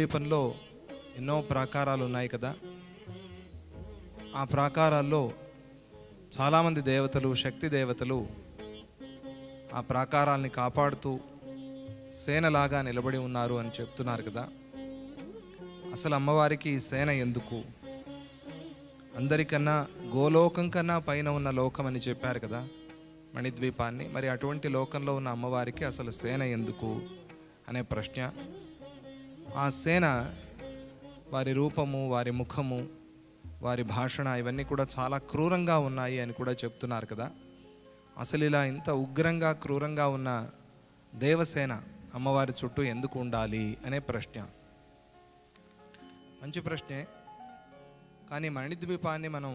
మణిద్వీపంలో ఎన్నో ప్రాకారాలు ఉన్నాయి కదా. ఆ ప్రాకారాల్లో చాలామంది దేవతలు, శక్తి దేవతలు ఆ ప్రాకారాల్ని కాపాడుతూ సేనలాగా నిలబడి ఉన్నారు అని చెప్తున్నారు కదా. అసలు అమ్మవారికి ఈ సేన ఎందుకు? అందరికన్నా గోలోకం కన్నా పైన ఉన్న లోకం అని చెప్పారు కదా మణిద్వీపాన్ని. మరి అటువంటి లోకంలో ఉన్న అమ్మవారికి అసలు సేన ఎందుకు అనే ప్రశ్న. ఆ సేన వారి రూపము, వారి ముఖము, వారి భాషణ ఇవన్నీ కూడా చాలా క్రూరంగా ఉన్నాయి అని కూడా చెప్తున్నారు కదా. అసలు ఇలా ఇంత ఉగ్రంగా, క్రూరంగా ఉన్న దేవసేన అమ్మవారి చుట్టూ ఎందుకు ఉండాలి అనే ప్రశ్న. మంచి ప్రశ్నే. కానీ మణిద్వీపాన్ని మనం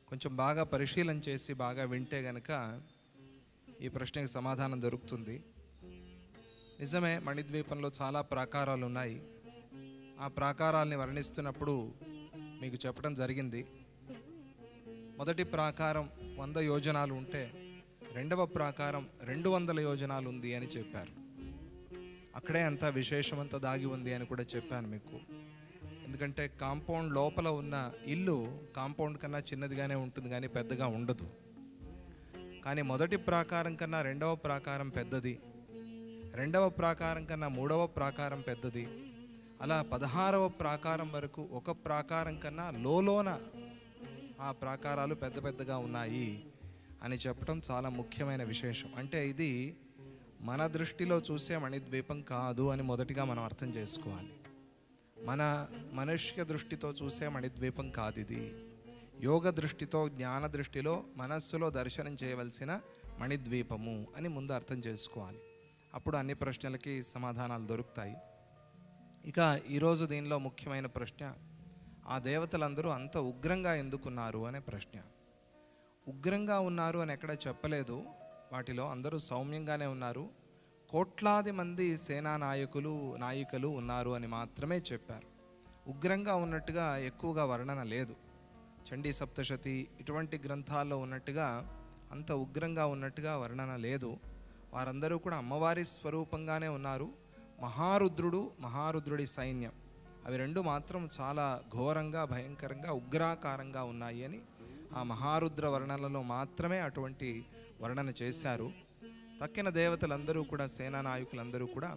కొంచెం బాగా పరిశీలన చేసి బాగా వింటే గనక ఈ ప్రశ్నకి సమాధానం దొరుకుతుంది. నిజమే, మణిద్వీపంలో చాలా ప్రాకారాలు ఉన్నాయి. ఆ ప్రాకారాల్ని వర్ణిస్తున్నప్పుడు మీకు చెప్పడం జరిగింది. మొదటి ప్రాకారం 100 యోజనాలు ఉంటే రెండవ ప్రాకారం 200 యోజనాలు ఉంది అని చెప్పారు. అక్కడే అంత విశేషమంతా దాగి ఉంది అని కూడా చెప్పాను మీకు. ఎందుకంటే కాంపౌండ్ లోపల ఉన్న ఇల్లు కాంపౌండ్ కన్నా చిన్నదిగానే ఉంటుంది కానీ పెద్దగా ఉండదు. కానీ మొదటి ప్రాకారం కన్నా రెండవ ప్రాకారం పెద్దది, రెండవ ప్రాకారం కన్నా మూడవ ప్రాకారం పెద్దది. అలా 16వ ప్రాకారం వరకు ఒక ప్రాకారం కన్నా లోన ఆ ప్రాకారాలు పెద్ద పెద్దగా ఉన్నాయి అని చెప్పడం చాలా ముఖ్యమైన విశేషం. అంటే ఇది మన దృష్టిలో చూసే మణిద్వీపం కాదు అని మొదటిగా మనం అర్థం చేసుకోవాలి. మన మనుష్య దృష్టితో చూసే మణిద్వీపం కాదు ఇది. యోగ దృష్టితో, జ్ఞాన దృష్టిలో, మనస్సులో దర్శనం చేయవలసిన మణిద్వీపము అని ముందు అర్థం చేసుకోవాలి. అప్పుడు అన్ని ప్రశ్నలకి సమాధానాలు దొరుకుతాయి. ఇక ఈరోజు దీనిలో ముఖ్యమైన ప్రశ్న, ఆ దేవతలందరూ అంత ఉగ్రంగా ఎందుకున్నారు అనే ప్రశ్న. ఉగ్రంగా ఉన్నారు అని ఎక్కడ చెప్పలేదు. వాటిలో అందరూ సౌమ్యంగానే ఉన్నారు. కోట్లాది మంది సేనా నాయకులు ఉన్నారు అని మాత్రమే చెప్పారు. ఉగ్రంగా ఉన్నట్టుగా ఎక్కువగా వర్ణన లేదు. చండీ సప్తశతి ఇటువంటి గ్రంథాల్లో ఉన్నట్టుగా అంత ఉగ్రంగా ఉన్నట్టుగా వర్ణన లేదు. వారందరూ కూడా అమ్మవారి స్వరూపంగానే ఉన్నారు. మహారుద్రుడు, మహారుద్రుడి సైన్యం, అవి రెండు మాత్రం చాలా ఘోరంగా, భయంకరంగా, ఉగ్రాకారంగా ఉన్నాయి అని ఆ మహారుద్ర వర్ణనలో మాత్రమే అటువంటి వర్ణన చేశారు. తక్కిన దేవతలందరూ కూడా, సేనా నాయకులందరూ కూడా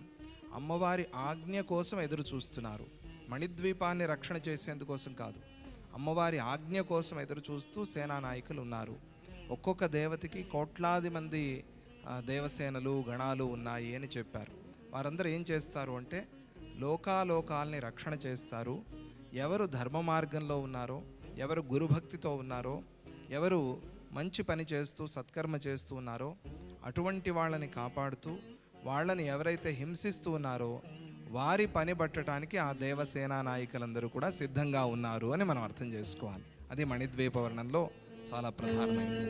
అమ్మవారి ఆజ్ఞ కోసం ఎదురు చూస్తున్నారు. మణిద్వీపాన్ని రక్షణ చేసేందుకోసం కాదు, అమ్మవారి ఆజ్ఞ కోసం ఎదురు చూస్తూ సేనా నాయకులు ఉన్నారు. ఒక్కొక్క దేవతకి కోట్లాది మంది దేవసేనలు, గణాలు ఉన్నాయి అని చెప్పారు. వారందరూ ఏం చేస్తారు అంటే లోకాల్ని రక్షణ చేస్తారు. ఎవరు ధర్మ మార్గంలో ఉన్నారో, ఎవరు గురుభక్తితో ఉన్నారో, ఎవరు మంచి పని చేస్తూ సత్కర్మ చేస్తూ ఉన్నారో అటువంటి వాళ్ళని కాపాడుతూ, వాళ్ళని ఎవరైతే హింసిస్తూ ఉన్నారో వారి పని పట్టడానికి ఆ దేవసేనా నాయకులందరూ కూడా సిద్ధంగా ఉన్నారు అని మనం అర్థం చేసుకోవాలి. అది మణిద్వీప వర్ణంలో చాలా ప్రధానమైనది.